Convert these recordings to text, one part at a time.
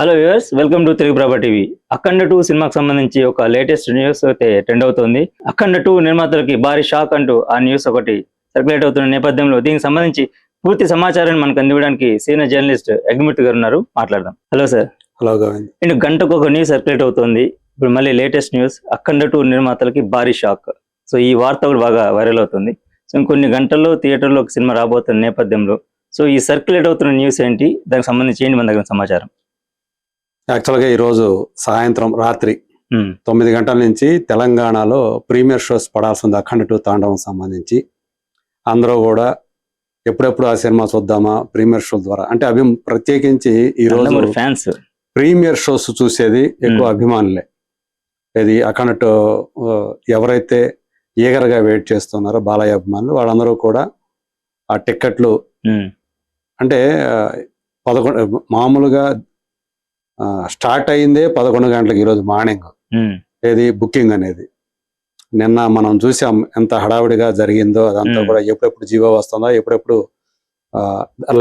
Hello viewers, welcome to Telugu ప్రభా TV. అఖండ 2 సినిమాకి సంబంధించి ఒక లేటెస్ట్ న్యూస్ అయితే ట్రెండ్ అవుతుంది. అఖండ 2 నిర్మాతలకి భారీ షాక్ అంటూ ఆ న్యూస్ ఒకటి సర్క్యులేట్ అవుతున్న నేపథ్యంలో దీనికి సంబంధించి పూర్తి సమాచారాన్ని మనకు అందివ్వడానికి సీనియర్ జర్నలిస్ట్ యజ్ఞమూర్తి గారు ఉన్నారు. మాట్లాడదాం. Hello sir. Hello Govind. And గంటకు ఒక న్యూస్ సర్క్యులేట్ అవుతుంది. ఇప్పుడు మళ్ళీ లేటెస్ట్ న్యూస్, అఖండ 2 నిర్మాతలకి భారీ షాక్. సో ఈ వార్త కూడా బాగా వైరల్ అవుతుంది. సో ఇంకొన్ని గంటల్లో థియేటర్లో ఒక సినిమా రాబోతున్న నేపథ్యంలో సో ఈ సర్క్యులేట్ అవుతున్న న్యూస్ ఏంటి, దానికి సంబంధించి ఏంటి మన దగ్గర సమాచారం? యాక్చువల్గా ఈరోజు సాయంత్రం రాత్రి 9 గంటల నుంచి తెలంగాణలో ప్రీమియర్ షోస్ పడాల్సింది అఖండ 2 తాండవం సంబంధించి. అందరూ కూడా ఎప్పుడెప్పుడు ఆ సినిమా చూద్దామా ప్రీమియర్ షో ద్వారా అంటే ప్రత్యేకించి ఈరోజు ఫ్యాన్స్ ప్రీమియర్ షోస్ చూసేది ఎక్కువ అభిమానులే. ఇది అఖండ 2 ఎవరైతే ఈగర్గా వెయిట్ చేస్తున్నారో బాలయ్య అభిమానులు వాళ్ళందరూ కూడా ఆ టిక్కెట్లు అంటే 11 మామూలుగా స్టార్ట్ అయిందే 11 గంటలకు ఈరోజు మార్నింగ్ ఏది బుకింగ్ అనేది. నిన్న మనం చూసాం ఎంత హడావిడిగా జరిగిందో. అదంతా కూడా ఎప్పుడెప్పుడు జీవో వస్తుందా, ఎప్పుడెప్పుడు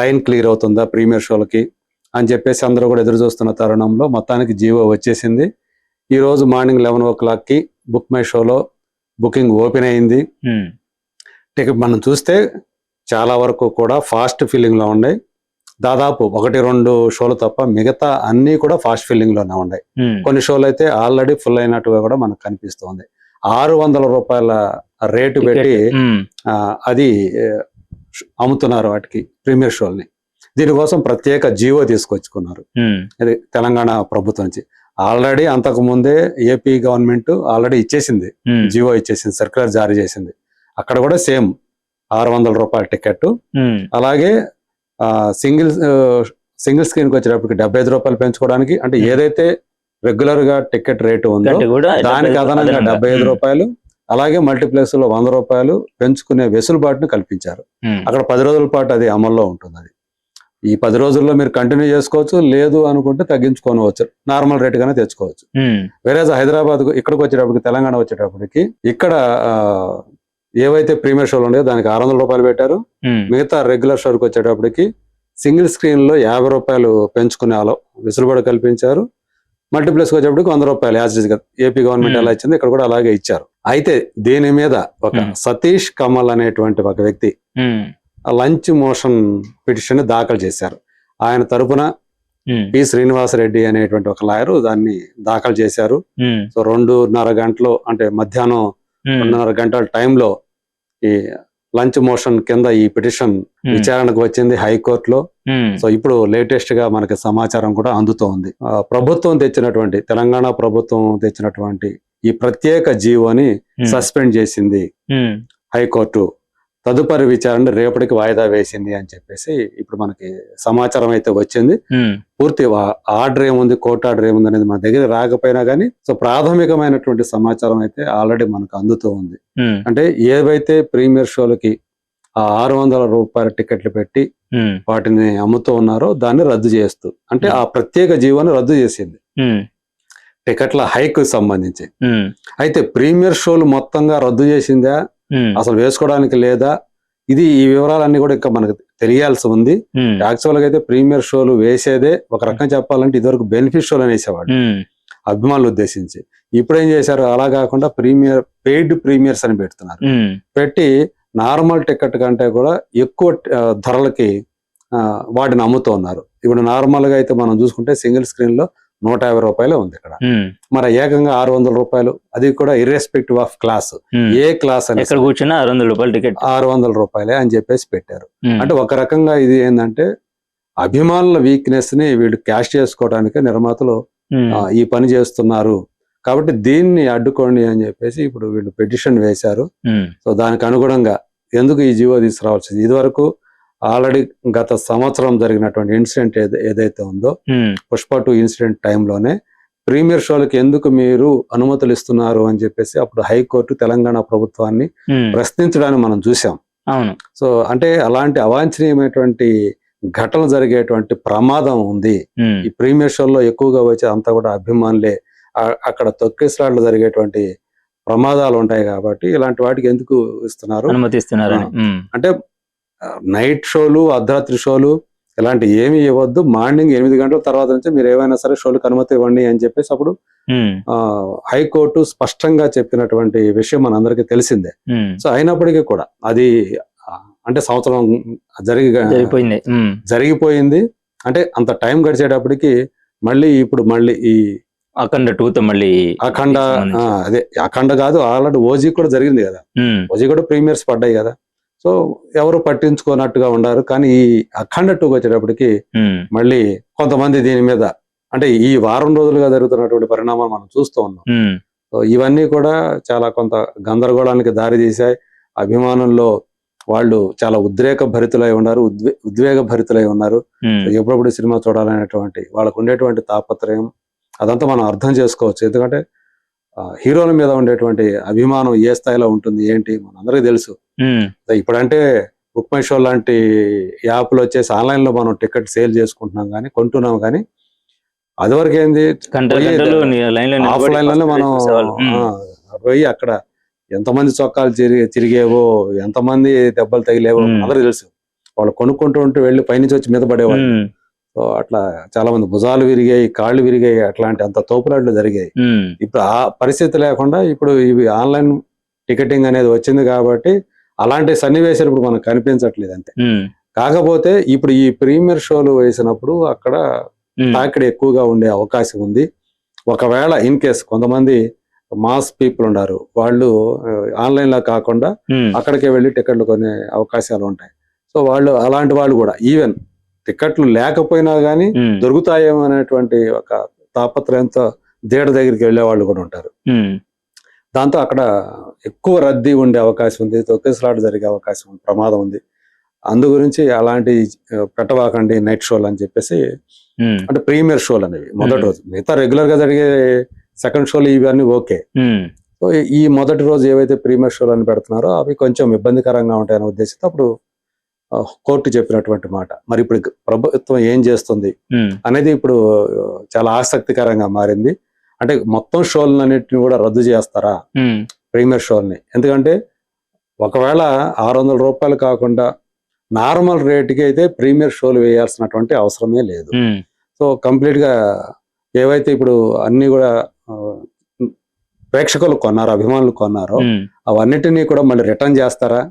లైన్ క్లియర్ అవుతుందా ప్రీమియర్ షోలకి అని చెప్పేసి అందరూ కూడా ఎదురు చూస్తున్న తరుణంలో మొత్తానికి జీవో వచ్చేసింది. ఈరోజు మార్నింగ్ 11 o'clockకి బుక్ మై షోలో బుకింగ్ ఓపెన్ అయింది. టికెట్ మనం చూస్తే చాలా వరకు కూడా ఫాస్ట్ ఫిల్లింగ్లో ఉన్నాయి. దాదాపు 1-2 షోలు తప్ప మిగతా అన్ని కూడా ఫాస్ట్ ఫిల్లింగ్ లోనే ఉన్నాయి. కొన్ని షోలు అయితే ఆల్రెడీ ఫుల్ అయినట్టుగా కూడా మనకు కనిపిస్తుంది. 600 రూపాయల రేటు పెట్టి అది అమ్ముతున్నారు వాటికి ప్రీమియర్ షోల్ని. దీనికోసం ప్రత్యేక జీవో తీసుకొచ్చుకున్నారు అది తెలంగాణ ప్రభుత్వం నుంచి. ఆల్రెడీ అంతకు ముందే ఏపీ గవర్నమెంట్ ఆల్రెడీ ఇచ్చేసింది, జీవో ఇచ్చేసింది, సర్క్యులర్ జారీ చేసింది. అక్కడ కూడా సేమ్ 600 రూపాయల టికెట్. అలాగే సింగిల్ స్క్రీన్కి వచ్చేటప్పటికి 75 రూపాయలు పెంచుకోవడానికి, అంటే ఏదైతే రెగ్యులర్ గా టికెట్ రేటు ఉందో దానికి అదనంగా 75 రూపాయలు, అలాగే మల్టీప్లెక్స్ లో 100 రూపాయలు పెంచుకునే వెసులుబాటును కల్పించారు. అక్కడ 10 రోజుల పాటు అది అమల్లో ఉంటుంది. అది ఈ 10 రోజుల్లో మీరు కంటిన్యూ చేసుకోవచ్చు, లేదు అనుకుంటే తగ్గించుకోవచ్చు, నార్మల్ రేట్ గానే తెచ్చుకోవచ్చు. వేరే హైదరాబాద్ ఇక్కడికి వచ్చేటప్పటికి, తెలంగాణ వచ్చేటప్పటికి ఇక్కడ ఏవైతే ప్రీమియర్ షోలు ఉన్నాయో దానికి 600 రూపాయలు పెట్టారు. మిగతా రెగ్యులర్ షోకి వచ్చేటప్పటికి సింగిల్ స్క్రీన్ లో 50 రూపాయలు పెంచుకునే వెసులుబాటు కల్పించారు. మల్టీప్లెక్స్ వచ్చేటప్పటికి 100 రూపాయలు యాజ్ ఏపీ గవర్నమెంట్ ఎలా ఇచ్చింది ఇక్కడ కూడా అలాగే ఇచ్చారు. అయితే దీని మీద ఒక సతీష్ కమల్ అనేటువంటి ఒక వ్యక్తి లంచ్ మోషన్ పిటిషన్ దాఖలు చేశారు. ఆయన తరపున పి శ్రీనివాసరెడ్డి అనేటువంటి ఒక లాయర్ దాన్ని దాఖలు చేశారు. సో 2.5 గంటలు అంటే మధ్యాహ్నం 2.5 గంటల టైంలో ఈ లంచ్ మోషన్ కింద ఈ పిటిషన్ విచారణకు వచ్చింది హైకోర్టులో. సో ఇప్పుడు లేటెస్ట్ గా మనకి సమాచారం కూడా అందుతోంది. ప్రభుత్వం తెచ్చినటువంటి, తెలంగాణ ప్రభుత్వం తెచ్చినటువంటి ఈ ప్రత్యేక జీవోని సస్పెండ్ చేసింది హైకోర్టు. తదుపరి విచారణ రేపటికి వాయిదా వేసింది అని చెప్పేసి ఇప్పుడు మనకి సమాచారం అయితే వచ్చింది. పూర్తి ఆర్డర్ ఏముంది, కోర్టు ఆర్డర్ ఏముంది అనేది మన దగ్గర రాకపోయినా కానీ సో ప్రాథమికమైనటువంటి సమాచారం అయితే ఆల్రెడీ మనకు అందుతూ ఉంది. అంటే ఏవైతే ప్రీమియర్ షోలకి 600 రూపాయల టికెట్లు పెట్టి వాటిని అమ్ముతూ ఉన్నారో దాన్ని రద్దు చేస్తూ, అంటే ఆ ప్రత్యేక జీవోని రద్దు చేసింది టికెట్ల హైక్ సంబంధించి. అయితే ప్రీమియర్ షోలు మొత్తంగా రద్దు చేసిందా, అసలు వేసుకోవడానికి లేదా, ఇది ఈ వివరాలన్నీ కూడా ఇంకా మనకు తెలియాల్సి ఉంది. యాక్చువల్ గా అయితే ప్రీమియర్ షోలు వేసేదే ఒక రకం చెప్పాలంటే ఇదివరకు బెనిఫిట్ షోలు వేసేవాడు అభిమానులు ఉద్దేశించి. ఇప్పుడు ఏం చేశారు, అలా కాకుండా పెయిడ్ ప్రీమియర్స్ అని పెడుతున్నారు. పెట్టి నార్మల్ టికెట్ కంటే కూడా ఎక్కువ ధరలకి వాటిని అమ్ముతూ ఉన్నారు. ఇప్పుడు నార్మల్ గా అయితే మనం చూసుకుంటే సింగిల్ స్క్రీన్ లో 150 రూపాయలు ఉంది ఇక్కడ, మరి ఏకంగా 600 రూపాయలు, అది కూడా irrespective of class, A class అని 600 రూపాయలు టికెట్ 600 రూపాయలే అని చెప్పేసి పెట్టారు. అంటే ఒక రకంగా ఇది ఏంటంటే అభిమానుల వీక్నెస్ ని వీళ్ళు క్యాష్ చేసుకోవడానికి నిర్మాతలు ఈ పని చేస్తున్నారు కాబట్టి దీన్ని అడ్డుకోండి అని చెప్పేసి ఇప్పుడు వీళ్ళు పిటిషన్ వేశారు. సో దానికి అనుగుణంగా ఎందుకు ఈ జీవో తీసుకురావాల్సింది, ఇది వరకు ఆల్రెడీ గత సంవత్సరం జరిగినటువంటి ఇన్సిడెంట్ ఏదైతే ఉందో పుష్ప 2 ఇన్సిడెంట్ టైంలోనే ప్రీమియర్ షోలకి ఎందుకు మీరు అనుమతులు ఇస్తున్నారు అని చెప్పేసి అప్పుడు హైకోర్టు తెలంగాణ ప్రభుత్వాన్ని ప్రశ్నించడాన్ని మనం చూసాం. సో అంటే అలాంటి అవాంఛనీయమైనటువంటి ఘటనలు జరిగేటువంటి ప్రమాదం ఉంది. ఈ ప్రీమియర్ షోల్లో ఎక్కువగా వచ్చే అంతా కూడా అభిమానులే, అక్కడ తొక్కిసలాట్లు జరిగేటువంటి ప్రమాదాలు ఉంటాయి కాబట్టి ఇలాంటి వాటికి ఎందుకు ఇస్తున్నారు, అనుమతిస్తున్నారు అంటే నైట్ షోలు, అర్ధరాత్రి షోలు ఇలాంటి ఏమి ఇవ్వద్దు, మార్నింగ్ 8 గంటల తర్వాత నుంచి మీరు ఏమైనా సరే షోలకు అనుమతి ఇవ్వండి అని చెప్పేసి అప్పుడు హైకోర్టు స్పష్టంగా చెప్పినటువంటి విషయం మనందరికీ తెలిసిందే. సో అయినప్పటికీ కూడా అది అంటే సంవత్సరం జరిగిపోయింది. అంటే అంత టైం గడిచేటప్పటికి మళ్ళీ ఈ అఖండ 2 తో మళ్ళీ అదే అఖండ కాదు, ఆల్రెడీ ఓజీ కూడా జరిగింది కదా, ఓజీ కూడా ప్రీమియర్స్ పడ్డాయి కదా. సో ఎవరు పట్టించుకోనట్టుగా ఉన్నారు. కానీ ఈ అఖండ 2 వచ్చేటప్పటికి మళ్ళీ కొంతమంది దీని మీద అంటే ఈ వారం రోజులుగా జరుగుతున్నటువంటి పరిణామాలు మనం చూస్తూ ఉన్నాం. సో ఇవన్నీ కూడా చాలా కొంత గందరగోళానికి దారి తీశాయి. అభిమానుల్లో వాళ్ళు చాలా ఉద్రేక భరితులై ఉన్నారు, ఉద్వేగ భరితులై ఉన్నారు. ఎప్పుడప్పుడు సినిమా చూడాలనేటువంటి వాళ్ళకు ఉండేటువంటి తాపత్రయం అదంతా మనం అర్థం చేసుకోవచ్చు. ఎందుకంటే హీరోల మీద ఉండేటువంటి అభిమానం ఏ స్థాయిలో ఉంటుంది ఏంటి మనందరికీ తెలుసు. ఇప్పుడంటే బుక్ మై షో లాంటి యాప్లు వచ్చేసి ఆన్లైన్ లో మనం టికెట్ సేల్ చేసుకుంటున్నాం కానీ కొంటున్నాం, కానీ అదివరకు ఏంది ఆఫ్లైన్ లోనే మనం పోయి అక్కడ ఎంతమంది చొక్కాలు చిరిగేవో, ఎంతమంది దెబ్బలు తగిలేవో అందరూ తెలుసు. వాళ్ళు కొనుక్కుంటూ ఉంటూ వెళ్ళి పైనుంచి వచ్చి మీద పడేవాళ్ళు. సో అట్లా చాలా మంది భుజాలు విరిగాయి, కాళ్ళు విరిగాయి, అట్లాంటి అంత తోపులాట్లు జరిగాయి. ఇప్పుడు ఆ పరిస్థితి లేకుండా ఇప్పుడు ఇవి ఆన్లైన్ టికెటింగ్ అనేది వచ్చింది కాబట్టి అలాంటి సన్నివేశాలు ఇప్పుడు మనకు కనిపించట్లేదు అంతే. కాకపోతే ఇప్పుడు ఈ ప్రీమియర్ షోలు వేసినప్పుడు అక్కడ తాకిడి ఎక్కువగా ఉండే అవకాశం ఉంది. ఒకవేళ ఇన్ కేస్ కొంతమంది మాస్ పీపుల్ ఉన్నారు, వాళ్ళు ఆన్లైన్ లో కాకుండా అక్కడికే వెళ్ళి టికెట్లు కొనే అవకాశాలు ఉంటాయి. సో వాళ్ళు అలాంటి వాళ్ళు కూడా ఈవెన్ టికెట్లు లేకపోయినా గానీ దొరుకుతాయేమో అనేటువంటి ఒక తాపత్రయంతో థియేటర్ దగ్గరికి వెళ్లే వాళ్ళు కూడా ఉంటారు. దాంతో అక్కడ ఎక్కువ రద్దీ ఉండే అవకాశం ఉంది, తొక్కిసలాట జరిగే అవకాశం ఉంది, ప్రమాదం ఉంది. అందు గురించి అలాంటి పెట్టవాకండి నైట్ షోలు అని చెప్పేసి, అంటే ప్రీమియర్ షోలు అనేవి మొదటి రోజు, మిగతా రెగ్యులర్ గా జరిగే సెకండ్ షోలు ఇవన్నీ ఓకే. సో ఈ మొదటి రోజు ఏవైతే ప్రీమియర్ షోలు అని పెడుతున్నారో అవి కొంచెం ఇబ్బందికరంగా ఉంటాయనే ఉద్దేశంతో అప్పుడు కోర్టు చెప్పినటువంటి మాట. మరి ఇప్పుడు ప్రభుత్వం ఏం చేస్తుంది అనేది ఇప్పుడు చాలా ఆసక్తికరంగా మారింది. అంటే మొత్తం షోలన్నిటిని కూడా రద్దు చేస్తారా ప్రీమియర్ షోల్ని? ఎందుకంటే ఒకవేళ 600 రూపాయలు కాకుండా నార్మల్ రేటుకి అయితే ప్రీమియర్ షోలు వేయాల్సినటువంటి అవసరమే లేదు. సో కంప్లీట్ గా ఏవైతే ఇప్పుడు అన్ని కూడా ప్రేక్షకులు కొన్నారో, అభిమానులు కొన్నారో అవన్నిటినీ కూడా మళ్ళీ రిటర్న్ చేస్తారా?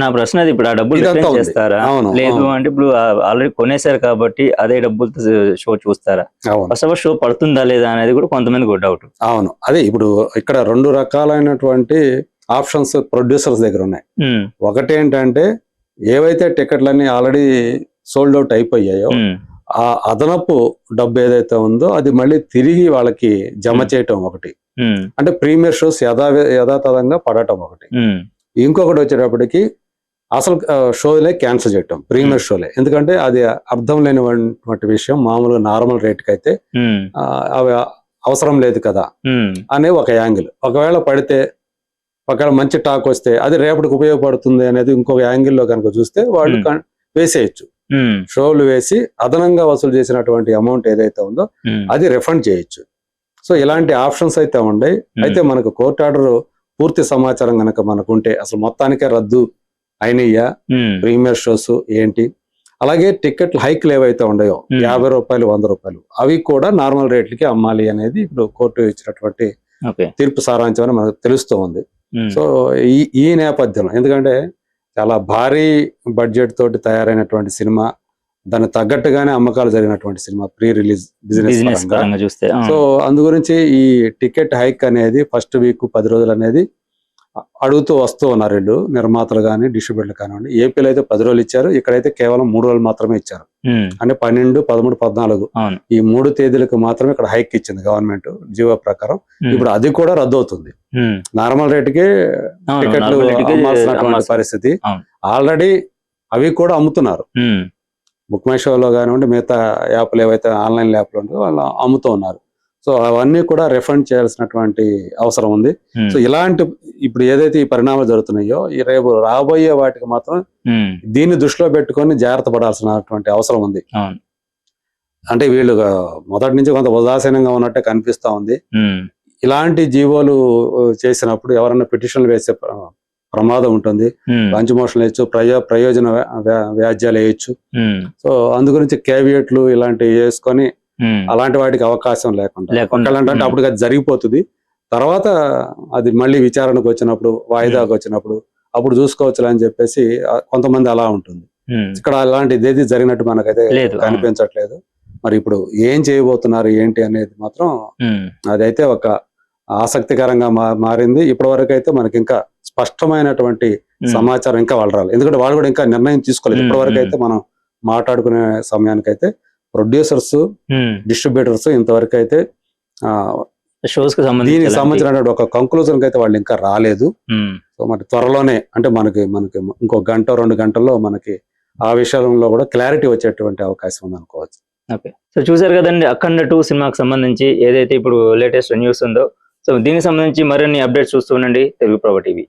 నా ప్రశ్న అది, ఇప్పుడు ఆ డబ్బులు రిటర్న్ చేస్తారా? లేదు అంటే ఇప్పుడు ఆల్రెడీ కొనేసారు కాబట్టి అదే డబ్బులతో షో చూస్తారా? ఫస్ట్ ఆఫ్ ఆల్ షో పడుతుందా లేదా అనేది కూడా కొంతమంది డౌట్. అవును, అదే ఇప్పుడు ఇక్కడ 2 రకాలైనటువంటి ఆప్షన్స్ ప్రొడ్యూసర్స్ దగ్గర ఉన్నాయి. ఒకటి ఏంటంటే ఏవైతే టికెట్లన్నీ ఆల్రెడీ సోల్డ్ అవుట్ అయిపోయాయో ఆ అదనపు డబ్బు ఏదైతే ఉందో అది మళ్ళీ తిరిగి వాళ్ళకి జమ చేయటం ఒకటి, అంటే ప్రీమియర్ షోస్ యథాతథంగా పడటం ఒకటి. ఇంకొకటి వచ్చేటప్పటికి అసలు షోలే క్యాన్సిల్ చేయటం, ప్రీమియర్ షోలే. ఎందుకంటే అది అర్థం లేనివంటి విషయం, మామూలుగా నార్మల్ రేట్కి అయితే అవి అవసరం లేదు కదా అనే ఒక యాంగిల్. ఒకవేళ పడితే, ఒకవేళ మంచి టాక్ వస్తే అది రేపటికి ఉపయోగపడుతుంది అనేది ఇంకొక యాంగిల్లో కనుక చూస్తే వాళ్ళు వేసేయచ్చు. షోలు వేసి అదనంగా వసూలు చేసినటువంటి అమౌంట్ ఏదైతే ఉందో అది రిఫండ్ చేయొచ్చు. సో ఇలాంటి ఆప్షన్స్ అయితే ఉన్నాయి. అయితే మనకు కోర్టు ఆర్డర్ పూర్తి సమాచారం కనుక మనకు ఉంటే అసలు మొత్తానికే రద్దు అయినయ్యా ప్రీమియర్ షోస్ ఏంటి, అలాగే టికెట్లు హైక్లు ఏవైతే ఉన్నాయో 50 రూపాయలు 100 రూపాయలు అవి కూడా నార్మల్ రేట్లకి అమ్మాలి అనేది ఇప్పుడు కోర్టు ఇచ్చినటువంటి తీర్పు సారాంశం అని మనకు తెలుస్తూ ఉంది. సో ఈ నేపథ్యంలో ఎందుకంటే చాలా భారీ బడ్జెట్ తోటి తయారైనటువంటి సినిమా, దానికి తగ్గట్టుగానే అమ్మకాలు జరిగినటువంటి సినిమా ప్రీ రిలీజ్ బిజినెస్ పరంగా చూస్తే. సో అందు గురించి ఈ టికెట్ హైక్ అనేది ఫస్ట్ వీక్ 10 రోజులు అనేది అడుగుతూ వస్తూ ఉన్నారు వీళ్ళు, నిర్మాతలు కానీ డిస్ట్రిబ్యూటర్లు కానివ్వండి. ఏపీలో అయితే 10 రోజులు ఇచ్చారు, ఇక్కడైతే కేవలం 3 రోజులు మాత్రమే ఇచ్చారు. అంటే 12, 13, 14 ఈ 3 తేదీలకు మాత్రమే ఇక్కడ హైక్ ఇచ్చింది గవర్నమెంట్ జీవో ప్రకారం. ఇప్పుడు అది కూడా రద్దు అవుతుంది. నార్మల్ రేటుకే టికెట్లు అమ్మాల్సినటువంటి పరిస్థితి. ఆల్రెడీ అవి కూడా అమ్ముతున్నారు, బుక్ మై షోలో కానివ్వండి, మిగతా యాప్లు ఏవైతే ఆన్లైన్ యాప్లు ఉంటాయో వాళ్ళు అమ్ముతూ ఉన్నారు. సో అవన్నీ కూడా రిఫండ్ చేయాల్సినటువంటి అవసరం ఉంది. సో ఇలాంటి ఇప్పుడు ఏదైతే ఈ పరిణామాలు జరుగుతున్నాయో ఈ రేపు రాబోయే వాటికి మాత్రం దీన్ని దృష్టిలో పెట్టుకొని జాగ్రత్త పడాల్సినటువంటి అవసరం ఉంది. అంటే వీళ్ళు మొదటి నుంచి కొంత ఉదాసీనంగా ఉన్నట్టే కనిపిస్తా ఉంది. ఇలాంటి జీవోలు చేసినప్పుడు ఎవరైనా పిటిషన్లు వేసే ప్రమాదం ఉంటుంది. లంచ్ మోషన్ వేయచ్చు, ప్రయోజన వ్యాజ్యాలు వేయచ్చు. సో అందు గురించి కేవియట్లు ఇలాంటివి వేసుకొని అలాంటి వాటికి అవకాశం లేకుండా అంటే అప్పుడు అది జరిగిపోతుంది. తర్వాత అది మళ్ళీ విచారణకు వచ్చినప్పుడు, వాయిదాకు వచ్చినప్పుడు అప్పుడు చూసుకోవచ్చు అని చెప్పేసి కొంతమంది అలా ఉంటుంది. ఇక్కడ అలాంటిది ఏది జరిగినట్టు మనకైతే కనిపించట్లేదు. మరి ఇప్పుడు ఏం చేయబోతున్నారు ఏంటి అనేది మాత్రం అదైతే ఒక ఆసక్తికరంగా మారింది. ఇప్పటి వరకు అయితే మనకి ఇంకా స్పష్టమైనటువంటి సమాచారం ఇంకా వాళ్ళు రాలేదు. ఎందుకంటే వాళ్ళు కూడా ఇంకా నిర్ణయం తీసుకోలేదు. ఇప్పటి వరకు అయితే మనం మాట్లాడుకునే సమయానికైతే ప్రొడ్యూసర్స్, డిస్ట్రిబ్యూటర్స్ ఇంతవరకు అయితే షోస్ దీనికి సంబంధించిన ఒక కంక్లూజన్ అయితే వాళ్ళు ఇంకా రాలేదు. సో మరి త్వరలోనే అంటే మనకి ఇంకో గంట 2 గంటల్లో మనకి ఆ విషయంలో కూడా క్లారిటీ వచ్చేటువంటి అవకాశం ఉంది అనుకోవచ్చు. ఓకే, సో చూసారు కదండి, అఖండ 2 సినిమాకి సంబంధించి ఏదైతే ఇప్పుడు లేటెస్ట్ న్యూస్ ఉందో, సో దీనికి సంబంధించి మరిన్ని అప్డేట్స్ చూస్తూ ఉండండి తెలుగు ప్రభ టీవీ.